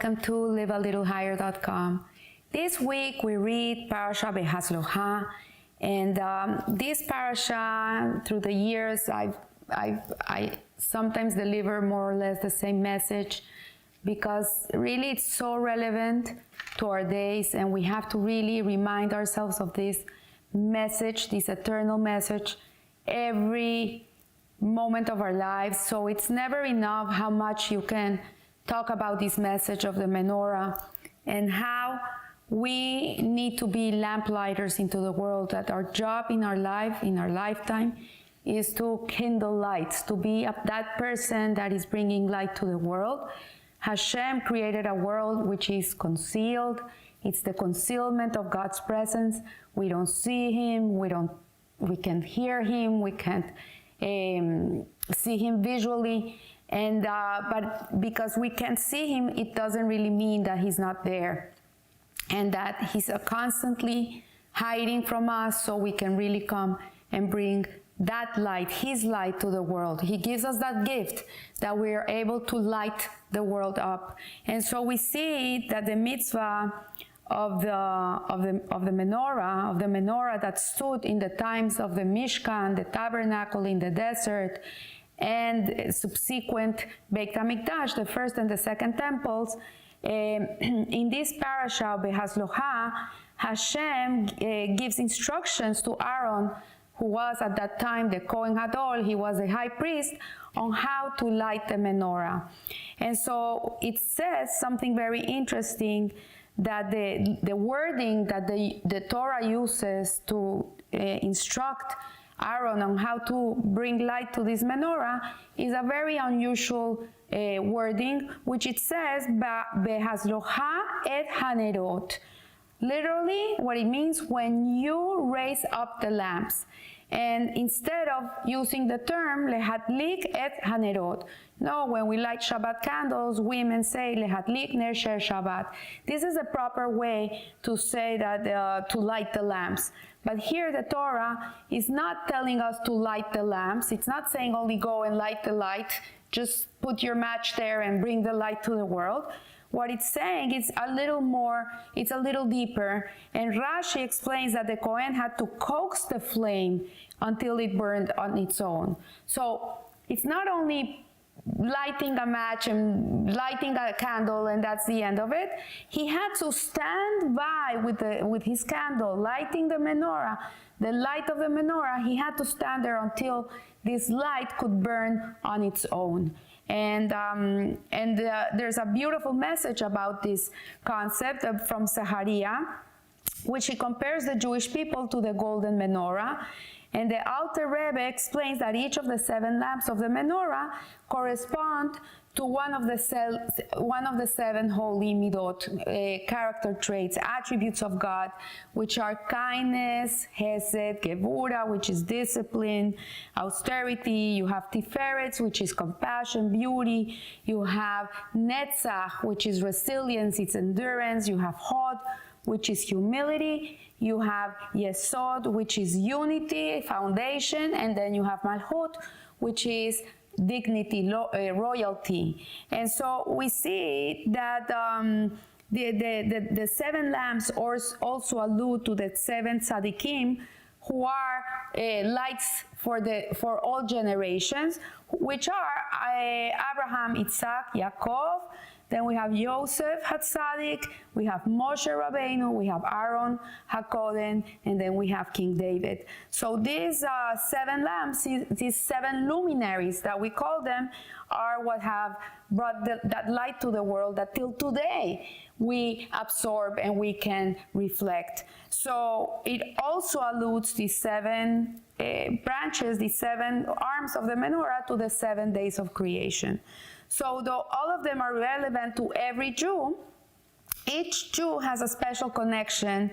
welcome to livealittlehigher.com. This week we read Parashah Behaalos'cha, and this parasha, through the years, I sometimes deliver more or less the same message because really it's so relevant to our days, and we have to really remind ourselves of this message, this eternal message, every moment of our lives. So it's never enough how much you can talk about this message of the menorah and how we need to be lamplighters into the world, that our job in our life, in our lifetime, is to kindle lights, to be that person that is bringing light to the world. Hashem created a world which is concealed. It's the concealment of God's presence. We don't see Him, we can't hear Him, we can't see Him visually, and but because we can't see Him, it doesn't really mean that He's not there, and that He's constantly hiding from us, so we can really come and bring that light, His light, to the world. He gives us that gift that we are able to light the world up. And so we see that the mitzvah of the menorah that stood in the times of the Mishkan, the tabernacle in the desert, and subsequent Beit HaMikdash, the first and the second temples. In this Parashah Behaalos'cha, Hashem gives instructions to Aaron, who was at that time the Kohen Gadol, he was a high priest, on how to light the menorah. And so it says something very interesting, that the wording that the Torah uses to instruct Aaron on how to bring light to this menorah is a very unusual wording, which it says, Behaalos'cha et hanerot. Literally, what it means, when you raise up the lamps. And instead of using the term lehadlik et hanerot, no, when we light Shabbat candles, women say lehadlik ner shel Shabbat. This is a proper way to say that, to light the lamps. But here the Torah is not telling us to light the lamps. It's not saying only go and light the light, just put your match there and bring the light to the world. What it's saying is a little more, it's a little deeper. And Rashi explains that the Kohen had to coax the flame until it burned on its own. So it's not only lighting a match and lighting a candle and that's the end of it. He had to stand by with his candle, lighting the menorah, the light of the menorah. He had to stand there until this light could burn on its own. And there's a beautiful message about this concept from Zechariah, which he compares the Jewish people to the golden menorah. And the Alter Rebbe explains that each of the 7 lamps of the menorah correspond to one of the 7 holy midot, character traits, attributes of God, which are kindness, hesed, gevura, which is discipline, austerity. You have tiferet, which is compassion, beauty. You have netzach, which is resilience, it's endurance. You have hod, which is humility. You have yesod, which is unity, foundation, and then you have malchut, which is dignity, royalty. And so we see that the 7 lamps also allude to the 7 tzaddikim, who are lights for all generations, which are Abraham, Isaac, Yaakov. Then we have Yosef HaTzadik, we have Moshe Rabbeinu, we have Aaron HaKoden, and then we have King David. So these 7 lamps, these 7 luminaries that we call them, are what have brought that light to the world that till today we absorb and we can reflect. So it also alludes these 7 branches, these 7 arms of the menorah, to the 7 days of creation. So though all of them are relevant to every Jew, each Jew has a special connection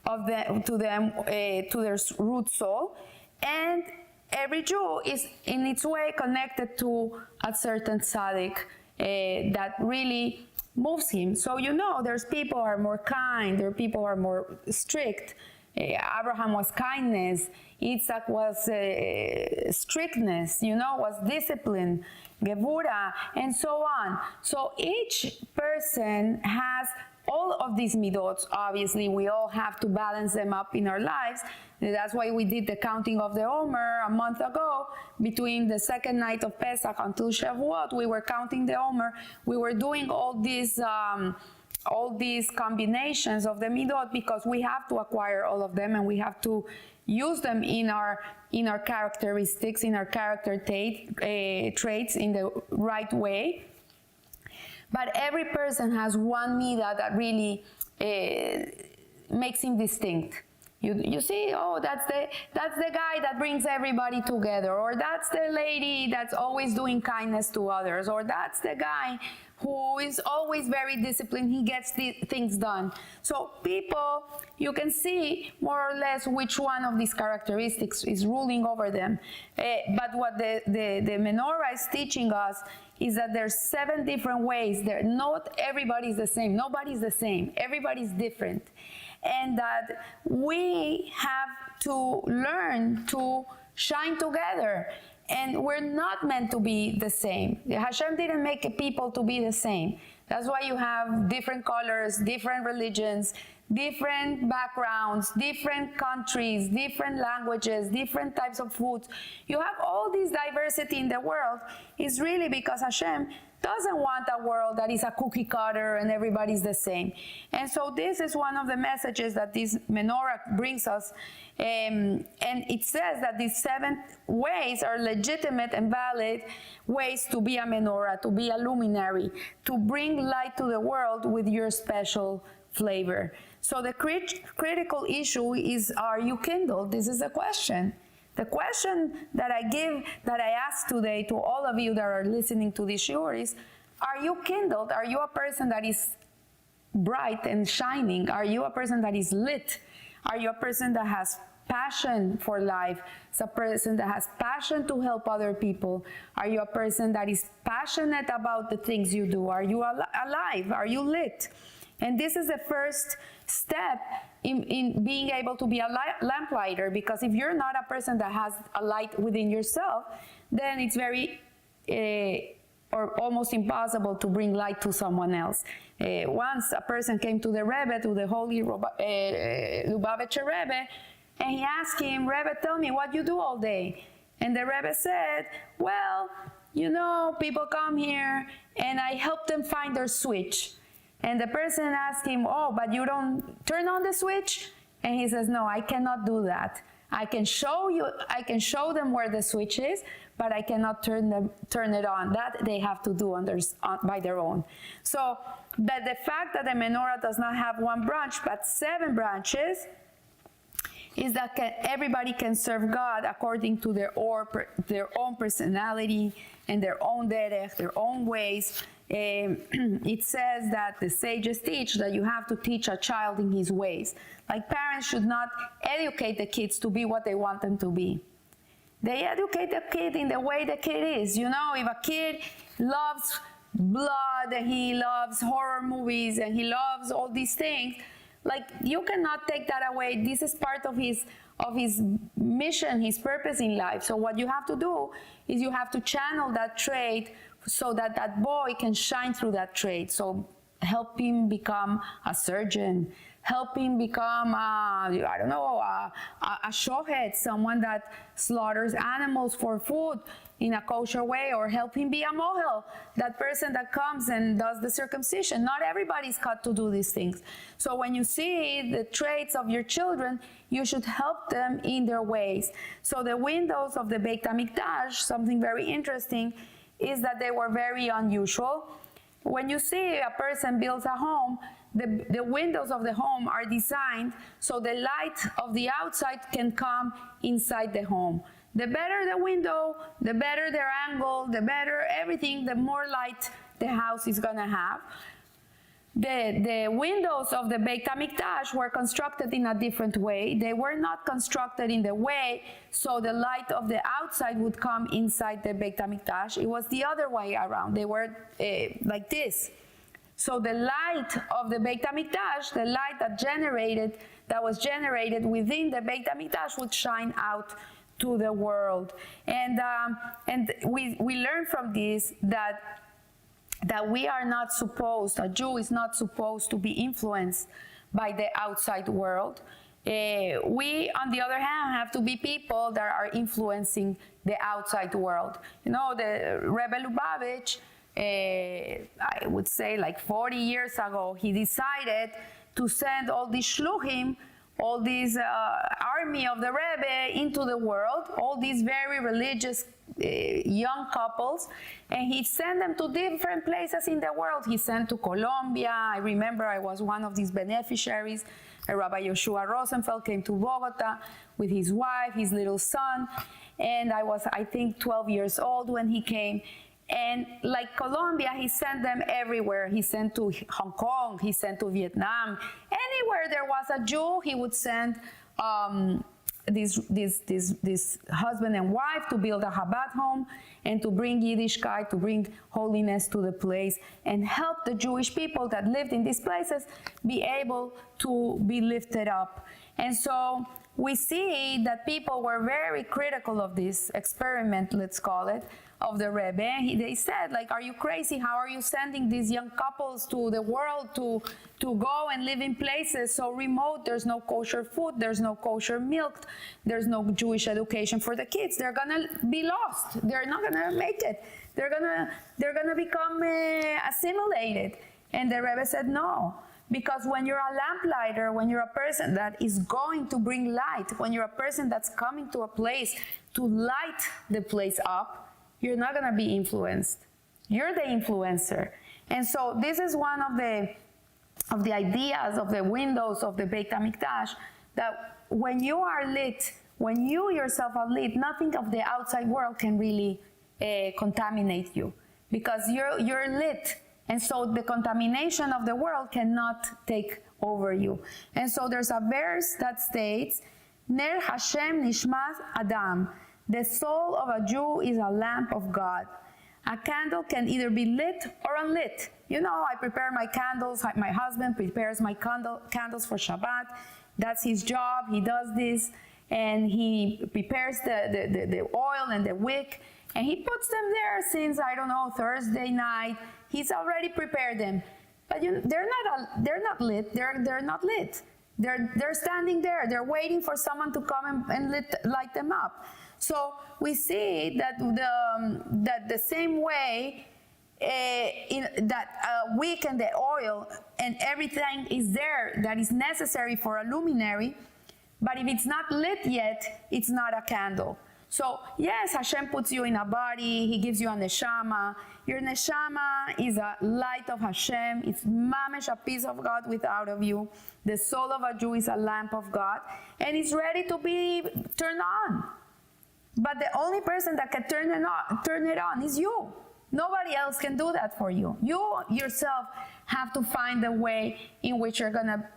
to their root soul, and every Jew is in its way connected to a certain tzaddik that really moves him. So there's people who are more kind, there are people who are more strict. Abraham was kindness, Yitzhak was strictness, was discipline, gevura, and so on. So each person has all of these midot. Obviously, we all have to balance them up in our lives. That's why we did the counting of the Omer a month ago. Between the second night of Pesach until Shavuot, we were counting the Omer. We were doing all these combinations of the midot because we have to acquire all of them and we have to use them in our characteristics, in our character traits in the right way. But every person has one midah that really makes him distinct. You see, oh, that's the guy that brings everybody together, or that's the lady that's always doing kindness to others, or that's the guy who is always very disciplined, he gets things done. So people, you can see more or less which one of these characteristics is ruling over them. But what the menorah is teaching us is that there's 7 different ways. Not everybody's the same. Nobody's the same. Everybody's different. And that we have to learn to shine together. And we're not meant to be the same. Hashem didn't make people to be the same. That's why you have different colors, different religions, different backgrounds, different countries, different languages, different types of foods. You have all this diversity in the world. It's really because Hashem doesn't want a world that is a cookie cutter and everybody's the same. And so this is one of the messages that this menorah brings us. And it says that these 7 ways are legitimate and valid ways to be a menorah, to be a luminary, to bring light to the world with your special flavor. So the critical issue is, are you kindled? This is the question. The question that I ask today to all of you that are listening to this shiur is, are you kindled? Are you a person that is bright and shining? Are you a person that is lit? Are you a person that has passion for life? Is a person that has passion to help other people? Are you a person that is passionate about the things you do? Are you alive? Are you lit? And this is the first step in being able to be a lamplighter, because if you're not a person that has a light within yourself, then it's very or almost impossible to bring light to someone else. Once a person came to the Rebbe, to the Holy Lubavitcher Rebbe, and he asked him, Rebbe, tell me what you do all day. And the Rebbe said, well, people come here and I help them find their switch. And the person asked him, oh, but you don't turn on the switch? And he says, no, I cannot do that. I can show them where the switch is, but I cannot turn it on. That they have to do by their own. So that the fact that the menorah does not have 1 branch, but 7 branches, is that everybody can serve God according to their own personality and their own derech, their own ways. It says that the sages teach that you have to teach a child in his ways. Like, parents should not educate the kids to be what they want them to be. They educate the kid in the way the kid is. If a kid loves blood and he loves horror movies and he loves all these things, like, you cannot take that away. This is part of his mission, his purpose in life. So what you have to do is you have to channel that trait so that that boy can shine through that trait. So help him become a surgeon. Help him become, a shohet, someone that slaughters animals for food in a kosher way, or help him be a mohel, that person that comes and does the circumcision. Not everybody's cut to do these things. So when you see the traits of your children, you should help them in their ways. So the windows of the Beit HaMikdash, something very interesting, is that they were very unusual. When you see a person builds a home, the windows of the home are designed so the light of the outside can come inside the home. The better the window, the better their angle, the better everything, the more light the house is going to have. The windows of the Beit HaMikdash were constructed in a different way. They were not constructed in the way so the light of the outside would come inside the Beit HaMikdash. It was the other way around. They were like this. So the light of the Beit HaMikdash, the light that generated that was generated within the Beit HaMikdash would shine out to the world. And we learn from this that we are not supposed, a Jew is not supposed to be influenced by the outside world. We, on the other hand, have to be people that are influencing the outside world. You know, the Rebbe Lubavitch, I would say like 40 years ago, he decided to send all these shluchim, all these army of the Rebbe into the world, all these very religious young couples, and he sent them to different places in the world. He sent to Colombia. I remember I was one of these beneficiaries. Rabbi Yoshua Rosenfeld came to Bogota with his wife, his little son, and I was, I think, 12 years old when he came. And like Colombia, he sent them everywhere. He sent to Hong Kong, he sent to Vietnam. Anywhere there was a Jew, he would send this husband and wife to build a Chabad home and to bring Yiddishkeit, to bring holiness to the place and help the Jewish people that lived in these places be able to be lifted up. And so we see that people were very critical of this experiment, let's call it, of the Rebbe. They said, like, are you crazy? How are you sending these young couples to the world to go and live in places so remote? There's no kosher food, there's no kosher milk, there's no Jewish education for the kids. They're gonna be lost. They're not gonna make it. They're gonna become assimilated. And the Rebbe said, no. Because when you're a lamplighter, when you're a person that is going to bring light, when you're a person that's coming to a place to light the place up, you're not going to be influenced. You're the influencer. And so this is one of the ideas of the windows of the Beit HaMikdash, that when you are lit, when you yourself are lit, nothing of the outside world can really contaminate you, because you're lit. And so the contamination of the world cannot take over you. And so there's a verse that states, Ner Hashem Nishmas Adam. The soul of a Jew is a lamp of God. A candle can either be lit or unlit. You know, I prepare my candles. My husband prepares my candles for Shabbat. That's his job. He does this. And he prepares the oil and the wick. And he puts them there since, I don't know, Thursday night. He's already prepared them. But they're not lit. They're not lit. They're standing there. They're waiting for someone to come and light them up. So we see that the same way that wick and the oil and everything is there that is necessary for a luminary, but if it's not lit yet, it's not a candle. So yes, Hashem puts you in a body, He gives you a neshama. Your neshama is a light of Hashem. It's mamish, a piece of God without of you. The soul of a Jew is a lamp of God, and it's ready to be turned on. But the only person that can turn it on is you. Nobody else can do that for you. You yourself have to find a way in which you're going to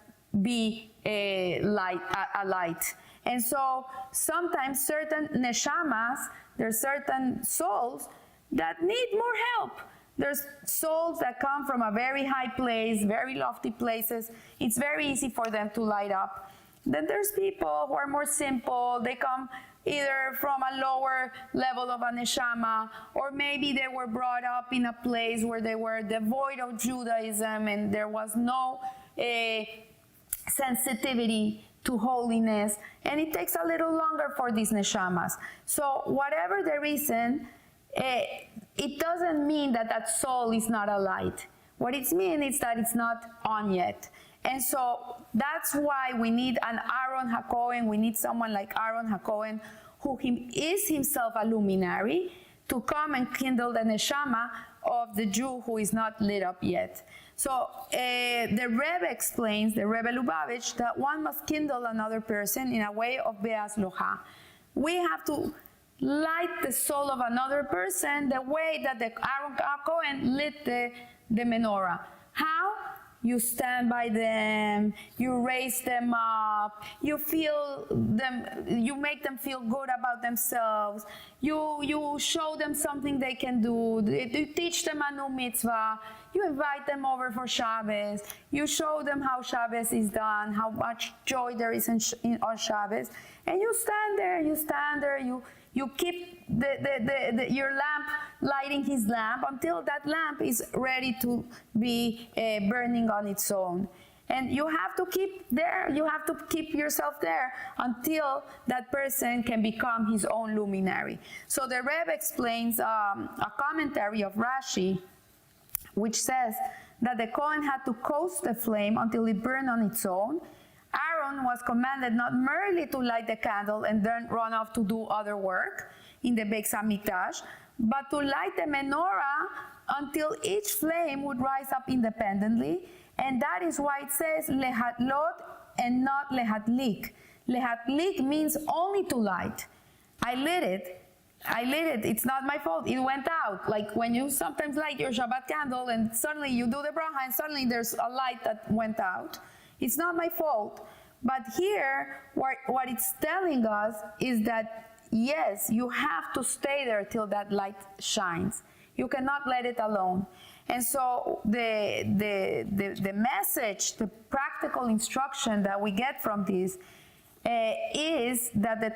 be a light. And so sometimes certain neshamas, there's certain souls that need more help. There's souls that come from a very high place, very lofty places. It's very easy for them to light up. Then there's people who are more simple. They come either from a lower level of a neshama, or maybe they were brought up in a place where they were devoid of Judaism and there was no sensitivity to holiness, and it takes a little longer for these neshamas. So whatever the reason, it doesn't mean that that soul is not a light. What it means is that it's not on yet. And so that's why we need an Aaron HaKohen. We need someone like Aaron HaKohen, who is himself a luminary, to come and kindle the neshama of the Jew who is not lit up yet. So the Rebbe explains, the Rebbe Lubavitch, that one must kindle another person in a way of Behaalos'cha. We have to light the soul of another person the way that the Aaron HaKohen lit the menorah. How? you stand by them, you raise them up, you make them feel good about themselves, you show them something they can do, you teach them a new mitzvah, you invite them over for Shabbos, you show them how Shabbos is done, how much joy there is on Shabbos, and you stand there, you keep your lamp lighting his lamp until that lamp is ready to be burning on its own. And you have to keep yourself there until that person can become his own luminary. So the Rebbe explains a commentary of Rashi, which says that the Kohen had to coast the flame until it burned on its own. Aaron was commanded not merely to light the candle and then run off to do other work in the Beis HaMikdash, but to light the menorah until each flame would rise up independently, and that is why it says lehatlot and not lehatlik. Lehatlik means only to light. I lit it, it's not my fault, it went out. Like when you sometimes light your Shabbat candle and suddenly you do the bracha and suddenly there's a light that went out. It's not my fault. But here, what it's telling us is that yes, you have to stay there till that light shines. You cannot let it alone. And so the message, the practical instruction that we get from this is that the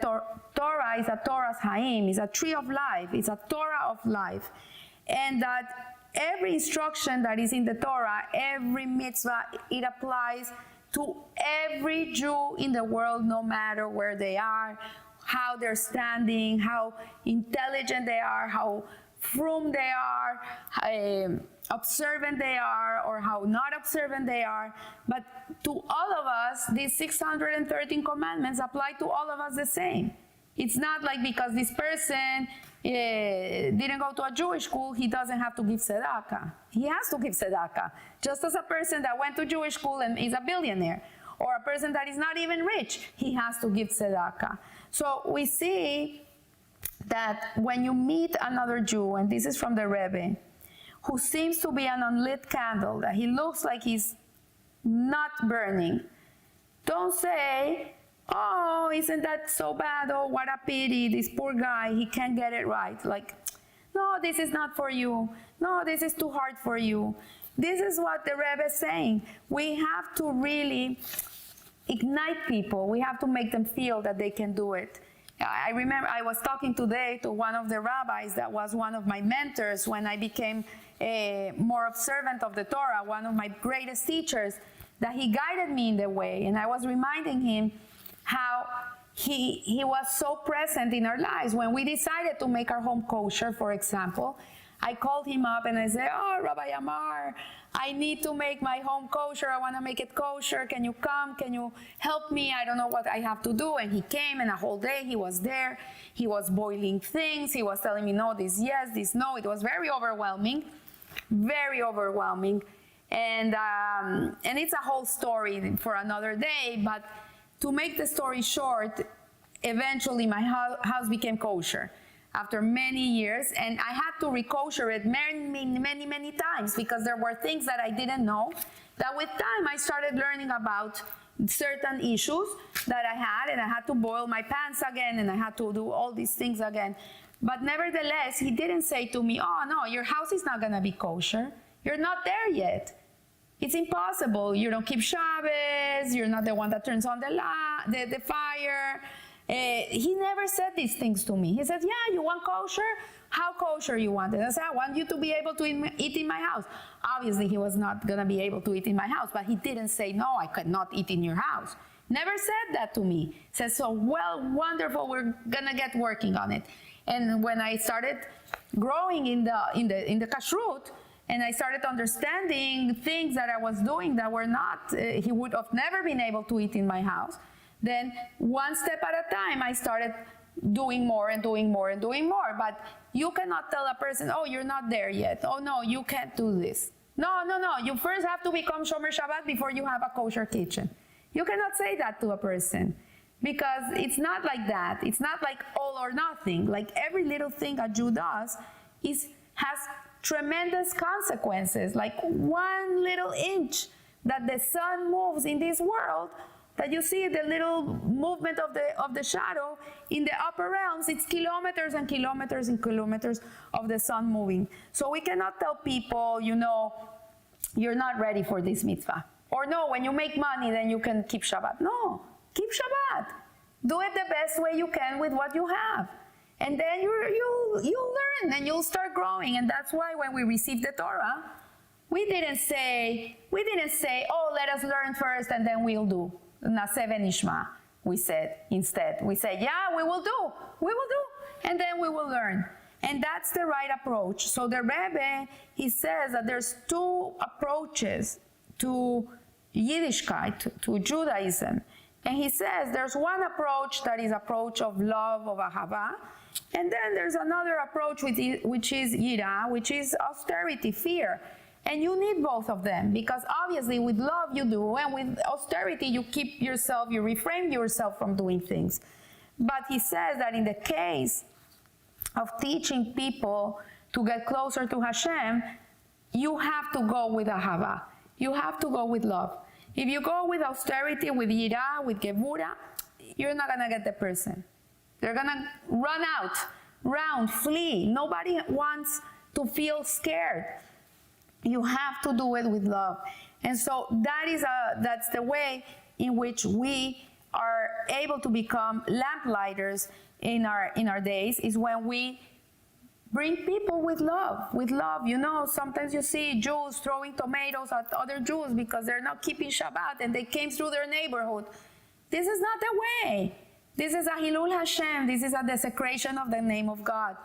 Torah is a Torah's Haim, is a tree of life, it's a Torah of life. And that every instruction that is in the Torah, every mitzvah, it applies to every Jew in the world, no matter where they are, how they're standing, how intelligent they are, how frum they are, how observant they are, or how not observant they are. But to all of us, these 613 commandments apply to all of us the same. It's not like because this person didn't go to a Jewish school, he doesn't have to give tzedakah. He has to give tzedakah. Just as a person that went to Jewish school and is a billionaire, or a person that is not even rich, he has to give tzedakah. So we see that when you meet another Jew, and this is from the Rebbe, who seems to be an unlit candle, that he looks like he's not burning, don't say, oh, isn't that so bad? Oh, what a pity, this poor guy, he can't get it right. Like, no, this is not for you. No, this is too hard for you. This is what the Rebbe is saying. We have to really ignite people. We have to make them feel that they can do it. I remember I was talking today to one of the rabbis that was one of my mentors when I became more observant of the Torah, one of my greatest teachers, that he guided me in the way. And I was reminding him how he was so present in our lives. When we decided to make our home kosher, for example, I called him up and I said, oh, Rabbi Amar, I need to make my home kosher. I want to make it kosher. Can you come? Can you help me? I don't know what I have to do. And he came, and a whole day he was there. He was boiling things. He was telling me, no, this yes, this no. It was very overwhelming, very overwhelming. And it's a whole story for another day. But to make the story short, eventually my house became kosher after many years, and I had to re-kosher it many times because there were things that I didn't know, that with time I started learning about certain issues that I had, and I had to boil my pants again, and I had to do all these things again. But nevertheless, he didn't say to me, oh no, your house is not gonna be kosher. You're not there yet. It's impossible. You don't keep Shabbos. You're not the one that turns on the fire. He never said these things to me. He said, yeah, you want kosher? How kosher you want it? I said, I want you to be able to eat in my house. Obviously, he was not going to be able to eat in my house, but he didn't say, no, I could not eat in your house. Never said that to me. He said, so, well, wonderful, we're going to get working on it. And when I started growing in the kashrut, and I started understanding things that I was doing that were not, he would have never been able to eat in my house. Then one step at a time, I started doing more and doing more and doing more. But you cannot tell a person, oh, you're not there yet. Oh, no, you can't do this. No. You first have to become Shomer Shabbat before you have a kosher kitchen. You cannot say that to a person because it's not like that. It's not like all or nothing. Like every little thing a Jew does has tremendous consequences. Like one little inch that the sun moves in this world, that you see the little movement of the shadow in the upper realms, it's kilometers and kilometers and kilometers of the sun moving. So we cannot tell people, you're not ready for this mitzvah. Or no, when you make money, then you can keep Shabbat. No, keep Shabbat. Do it the best way you can with what you have. And then you'll learn and you'll start growing. And that's why when we received the Torah, we didn't say, oh, let us learn first and then we'll do. Naseh v'nishma, we said instead. We said, yeah, we will do, and then we will learn. And that's the right approach. So the Rebbe, he says that there's two approaches to Yiddishkeit, to Judaism. And he says there's one approach that is approach of love, of ahava, and then there's another approach which is yira, which is austerity, fear. And you need both of them, because obviously with love you do, and with austerity you you refrain yourself from doing things. But he says that in the case of teaching people to get closer to Hashem, you have to go with ahava. You have to go with love. If you go with austerity, with yira, with gevura, you're not gonna get the person. They're gonna run, flee. Nobody wants to feel scared. You have to do it with love. And so that's the way in which we are able to become lamplighters in our days, is when we bring people with love. Sometimes you see Jews throwing tomatoes at other Jews because they're not keeping Shabbat and they came through their neighborhood. This is not the way. This is a Hilul Hashem. This is a desecration of the name of God.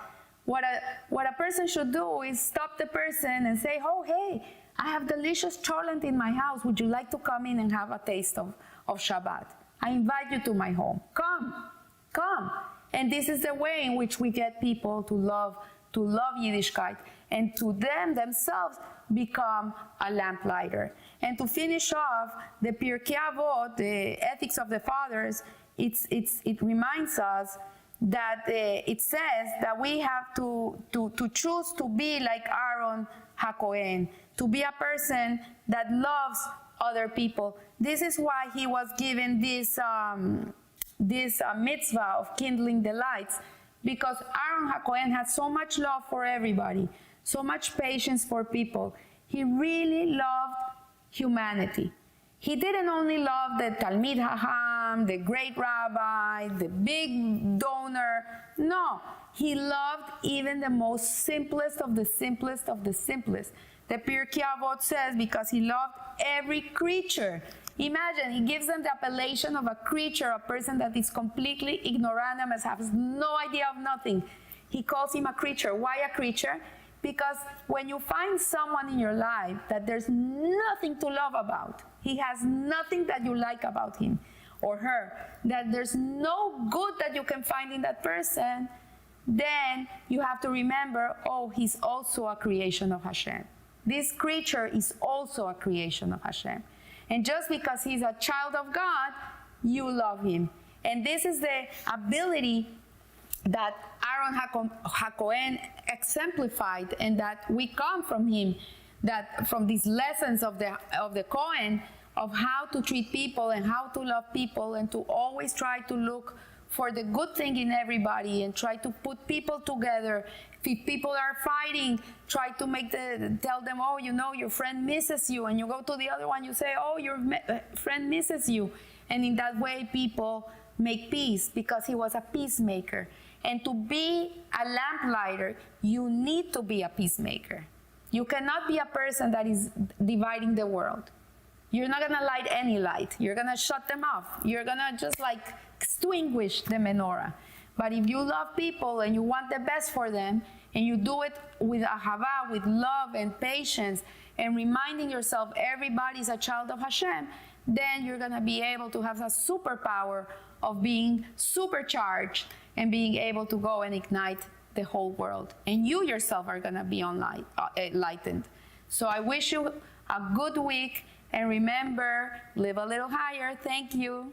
What a person should do is stop the person and say, oh, hey, I have delicious cholent in my house. Would you like to come in and have a taste of Shabbat? I invite you to my home. Come. And this is the way in which we get people to love Yiddishkeit, and to themselves become a lamplighter. And to finish off the Pirkei Avot, the Ethics of the Fathers, it reminds us that it says that we have to choose to be like Aaron HaKohen, to be a person that loves other people. This is why he was given this mitzvah of kindling the lights, because Aaron HaKohen had so much love for everybody, so much patience for people. He really loved humanity. He didn't only love the Talmid Hacham, the great rabbi, the big donor. No, he loved even the most simplest of the simplest of the simplest. The Pirkei Avot says because he loved every creature. Imagine, he gives them the appellation of a creature, a person that is completely ignoramus, has no idea of nothing. He calls him a creature. Why a creature? Because when you find someone in your life that there's nothing to love about, he has nothing that you like about him or her, that there's no good that you can find in that person, then you have to remember, oh, he's also a creation of Hashem. This creature is also a creation of Hashem. And just because he's a child of God, you love him. And this is the ability that Aaron HaKohen exemplified, and that we come from him, that from these lessons of the Kohen, of how to treat people and how to love people, and to always try to look for the good thing in everybody and try to put people together. If people are fighting, try to tell them, oh, your friend misses you, and you go to the other one, you say, oh, your friend misses you. And in that way, people make peace, because he was a peacemaker. And to be a lamplighter, you need to be a peacemaker. You cannot be a person that is dividing the world. You're not going to light any light. You're going to shut them off. You're going to just extinguish the menorah. But if you love people and you want the best for them, and you do it with ahava, with love and patience, and reminding yourself everybody's a child of Hashem, then you're going to be able to have a superpower of being supercharged and being able to go and ignite the whole world. And you yourself are going to be enlightened. So I wish you a good week, and remember, live a little higher. Thank you.